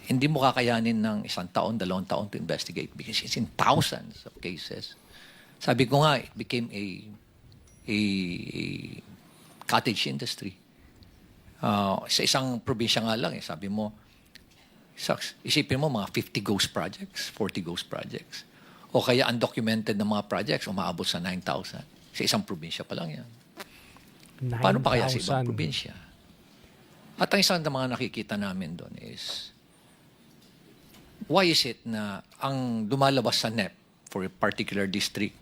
hindi mo kakayanin ng isang taon, 2 taon to investigate because it's in thousands of cases. Sabi ko nga, it became a cottage industry. Sa isang probinsya nga lang, sabi mo, isipin mo mga 50 ghost projects, 40 ghost projects. O kaya undocumented na mga projects, umaabot sa 9,000. Sa isang probinsya pa lang yan. Paano pa kaya sa ibang 9,000. probinsya? At ang isang ng mga nakikita namin doon is, why is it na ang lumalabas sa NEP for a particular district,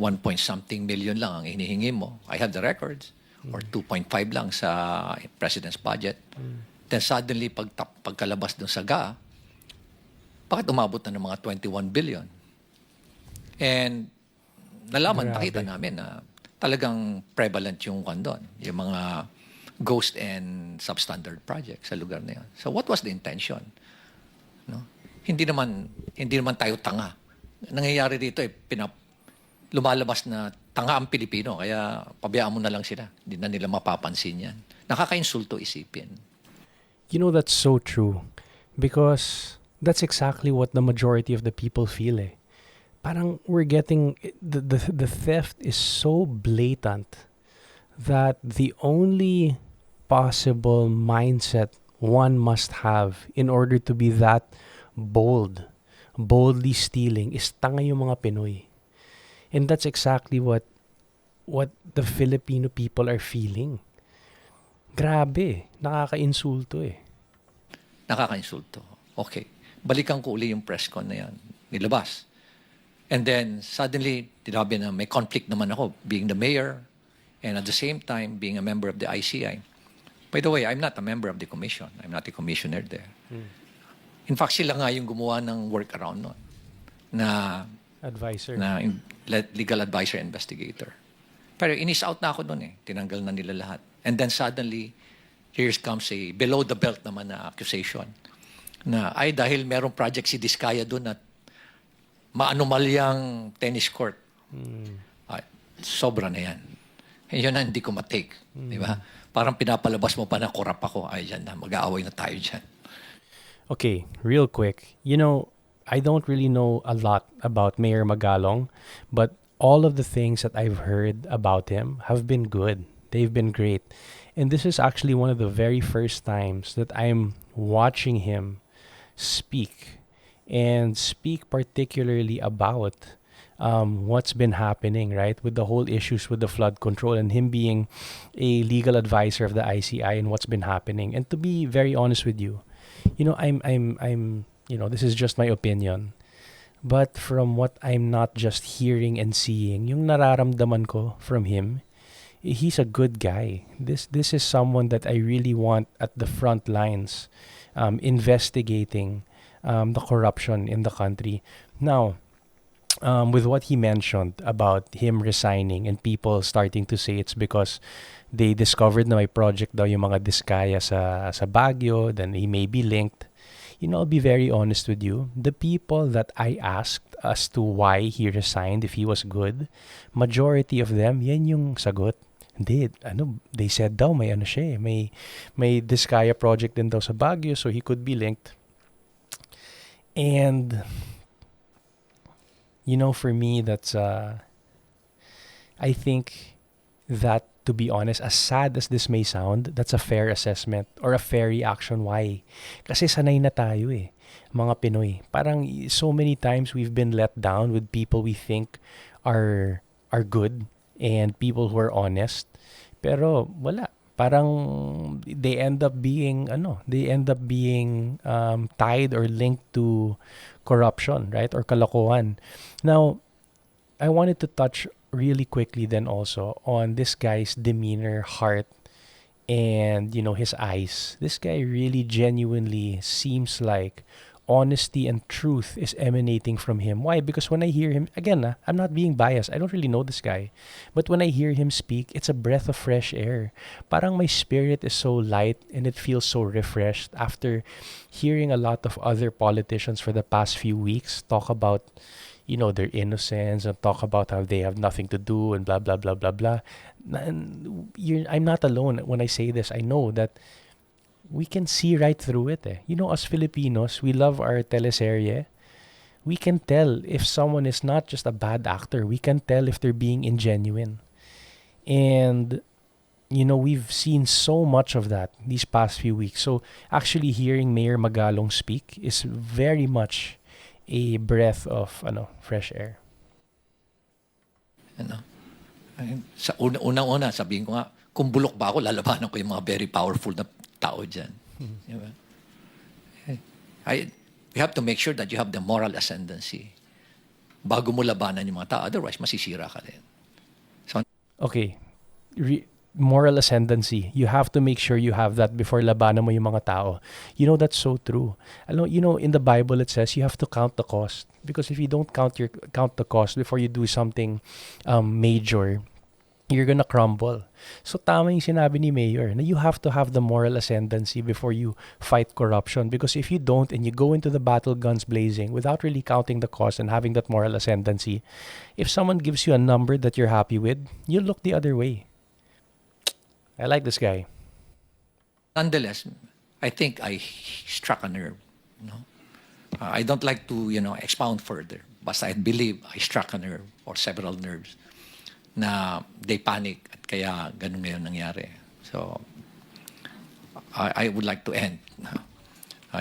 1 point something million lang ang hinihingi mo. I have the records. Or 2.5 lang sa President's budget. Then suddenly, pagkalabas dun sa GA, bakit umabot na ng mga 21 billion? And nalaman, nakita namin na talagang prevalent yung doon, yung mga ghost and substandard projects sa lugar na yun. So what was the intention? No? Hindi naman tayo tanga. Nangyayari dito lumalabas na tanga ang Pilipino, kaya pabayaan mo na lang sila. Hindi na nila mapapansin yan. Nakakainsulto isipin. You know, that's so true. Because that's exactly what the majority of the people feel eh. Parang we're getting, the theft is so blatant that the only possible mindset one must have in order to be that boldly stealing is tanga yung mga Pinoy. And that's exactly what the Filipino people are feeling. Grabe, nakakainsulto eh. Nakakainsulto. Okay. Balikan ko uli yung press con na yan. Nilabas. And then, suddenly, tinabi na may conflict naman ako being the mayor and at the same time being a member of the ICI. By the way, I'm not a member of the commission. I'm not a commissioner there. In fact, sila nga yung gumawa ng workaround nun na Advisor. legal advisor investigator. Pero inis out na ako nun eh. Tinanggal na nila lahat. And then suddenly, here comes a below the belt naman na accusation na dahil merong project si Diskaya doon at maanumalyang tennis court. Sobra na yan. Yun na hindi ko matake. Di ba? Parang pinapalabas mo pa na korap ako. Yan na, mag-aaway na tayo dyan. Okay, real quick. You know, I don't really know a lot about Mayor Magalong, but all of the things that I've heard about him have been good. They've been great. And this is actually one of the very first times that I'm watching him speak, and speak particularly about what's been happening, right? With the whole issues with the flood control and him being a legal advisor of the ICI and what's been happening. And to be very honest with you, you know, I'm you know, this is just my opinion. But from what I'm not just hearing and seeing, yung nararamdaman ko from him, he's a good guy. This is someone that I really want at the front lines, investigating the corruption in the country. Now, with what he mentioned about him resigning and people starting to say it's because they discovered na may project daw yung mga Diskaya sa Baguio, then he may be linked. You know, I'll be very honest with you. The people that I asked as to why he resigned, if he was good, majority of them, yan yung sagot. Hindi, they said daw may siya eh, may Diskaya project din daw sa Baguio, so he could be linked. And, you know, for me, that's, I think that, to be honest, as sad as this may sound, that's a fair assessment or a fair reaction. Why? Kasi sanay na tayo eh, mga Pinoy. Parang so many times we've been let down with people we think are good and people who are honest. Pero wala. Parang they end up being tied or linked to corruption, right? Or kalokohan. Now, I wanted to touch really quickly then also on this guy's demeanor, heart, and, you know, his eyes. This guy really genuinely seems like honesty and truth is emanating from him. Why? Because when I hear him, again, I'm not being biased. I don't really know this guy. But when I hear him speak, it's a breath of fresh air. Parang my spirit is so light and it feels so refreshed after hearing a lot of other politicians for the past few weeks talk about, you know, their innocence and talk about how they have nothing to do and blah, blah, blah, blah, blah. And I'm not alone when I say this. I know that we can see right through it. Eh. You know, us Filipinos, we love our teleserye. We can tell if someone is not just a bad actor. We can tell if they're being ingenuine. And you know, we've seen so much of that these past few weeks. So actually hearing Mayor Magalong speak is very much a breath of fresh air. Ano? Sa unang-una, sabihin ko nga, kung bulok ba ako, lalabanan ko yung mga very powerful na tao dyan. Di ba? You have to make sure that you have the moral ascendancy bago mo labanan yung mga tao. Otherwise, masisira ka din. So, Okay. Moral ascendancy. You have to make sure you have that before labanan mo yung mga tao. You know, that's so true. You know, in the Bible it says you have to count the cost. Because if you don't count the cost before you do something major, you're gonna crumble. So tama yung sinabi ni Mayor na you have to have the moral ascendancy before you fight corruption. Because if you don't and you go into the battle guns blazing without really counting the cost and having that moral ascendancy, if someone gives you a number that you're happy with, you look the other way. I like this guy. nonetheless, I think I struck a nerve. No? I don't like to, expound further. But I believe I struck a nerve or several nerves na they panic at kaya ganun ngayon nangyari. So, I would like to end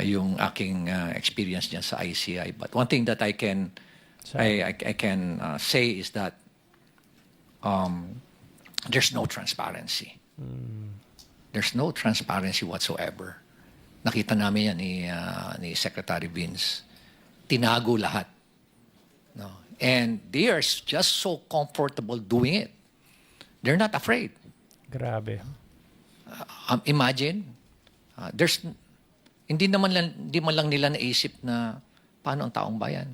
yung aking experience niya sa ICI. But one thing that I can say is that there's no transparency. There's no transparency whatsoever. Nakita namin yan ni Secretary Vince. Tinago lahat. No? And they are just so comfortable doing it. They're not afraid. Grabe. Imagine, hindi man lang nila naisip na paano ang taong bayan.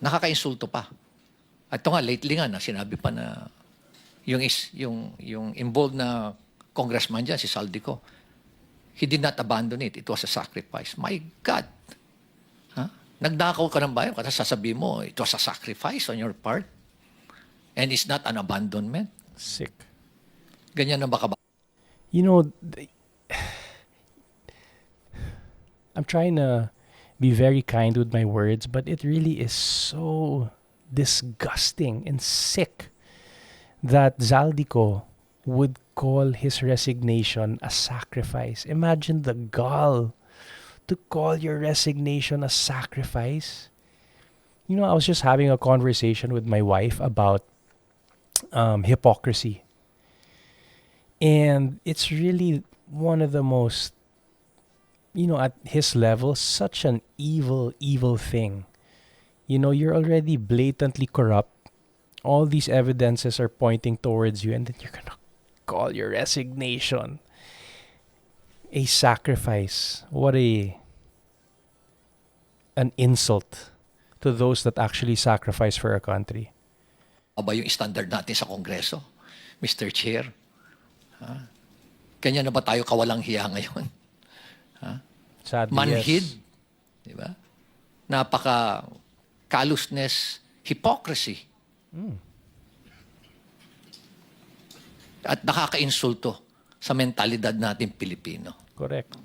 Nakakainsulto pa. At ito nga, lately nga, sinabi pa na yung involved na congressman dyan, si Saldico, he did not abandon it. It was a sacrifice. My God! Nagdakaw ka ng bayan, kasi sasabihin mo, it was a sacrifice on your part. And it's not an abandonment. Sick. Ganyan na ba ka ba? You know, I'm trying to be very kind with my words, but it really is so disgusting and sick that Zaldico would call his resignation a sacrifice. Imagine the gall to call your resignation a sacrifice. You know, I was just having a conversation with my wife about hypocrisy. And it's really one of the most, at his level, such an evil, evil thing. You know, you're already blatantly corrupt. All these evidences are pointing towards you, and then you're going to call your resignation a sacrifice. What an insult to those that actually sacrifice for our country. Aba yung standard natin sa Kongreso, Mr. Chair? Kanya na ba tayo kawalang hiya ngayon? Sadly, Manhid, yes. di ba? Napaka callousness, hypocrisy. At nakaka-insulto sa mentalidad natin Pilipino. Correct.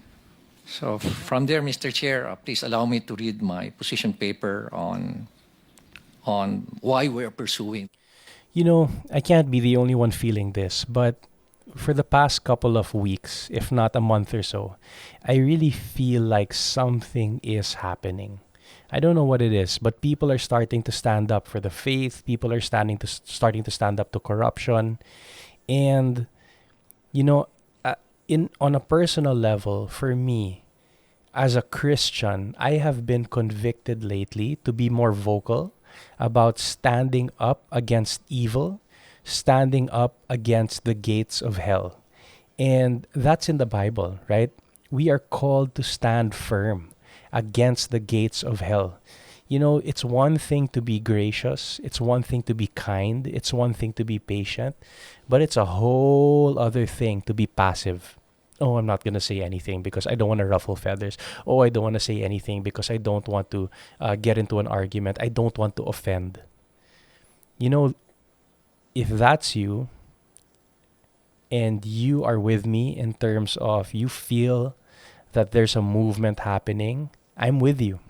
So from there, Mr. Chair, please allow me to read my position paper on why we're pursuing. You know, I can't be the only one feeling this, but for the past couple of weeks, if not a month or so, I really feel like something is happening. I don't know what it is, but people are starting to stand up for the faith. People are starting to stand up to corruption, and on a personal level, for me, as a Christian, I have been convicted lately to be more vocal about standing up against evil, standing up against the gates of hell. And that's in the Bible, right? We are called to stand firm against the gates of hell. You know, it's one thing to be gracious, it's one thing to be kind, it's one thing to be patient, but it's a whole other thing to be passive. Oh, I'm not going to say anything because I don't want to ruffle feathers. Oh, I don't want to say anything because I don't want to get into an argument. I don't want to offend. You know, if that's you and you are with me in terms of you feel that there's a movement happening, I'm with you.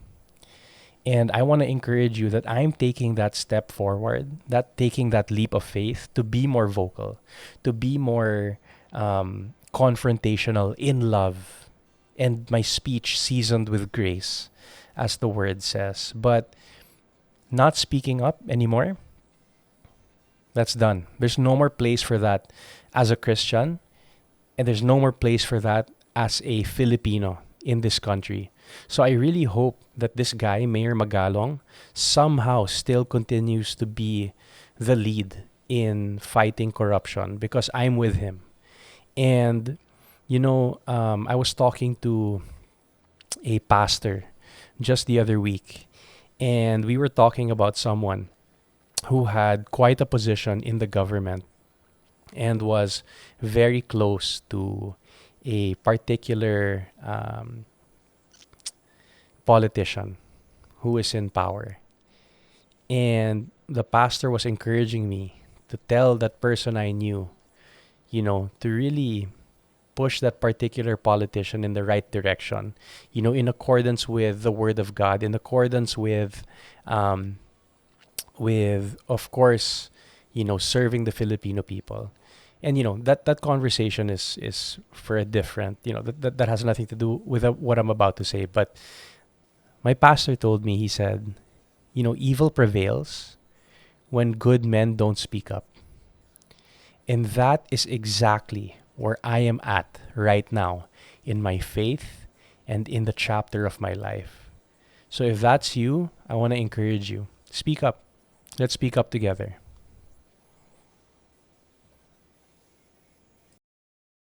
And I want to encourage you that I'm taking that step forward, that taking that leap of faith to be more vocal, to be more confrontational in love, and my speech seasoned with grace, as the word says. But not speaking up anymore, that's done. There's no more place for that as a Christian, and there's no more place for that as a Filipino in this country. So I really hope that this guy, Mayor Magalong, somehow still continues to be the lead in fighting corruption because I'm with him. And, I was talking to a pastor just the other week, and we were talking about someone who had quite a position in the government and was very close to a particular politician who is in power. And the pastor was encouraging me to tell that person I knew, to really push that particular politician in the right direction, in accordance with the word of God, in accordance with of course, serving the Filipino people. And that conversation is for a different, that has nothing to do with what I'm about to say. But my pastor told me, he said, evil prevails when good men don't speak up. And that is exactly where I am at right now in my faith and in the chapter of my life. So if that's you, I want to encourage you. Speak up. Let's speak up together.